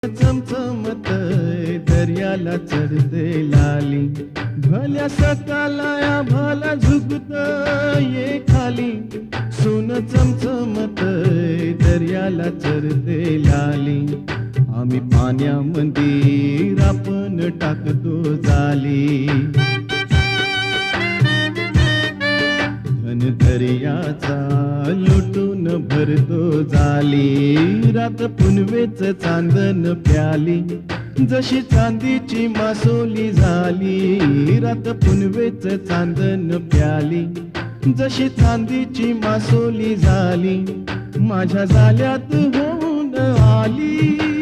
चमचमतय दर्याला चढते लाली, भल्या सकाळया भला झुकत ये खाली. सोन चमचमतय दर्याला चढते लाली, आम्ही पाण्यामध्ये आपण टाकतो जाली. धन दर्याचा लुटून भरतो जाली, रात पुनवेच चांदन प्याली, जशी चांदीची मासोली झाली. रात पुनवेच चांदन प्याली, जशी चांदीची मासोली झाली, माझ्या जाल्यात होऊन आली.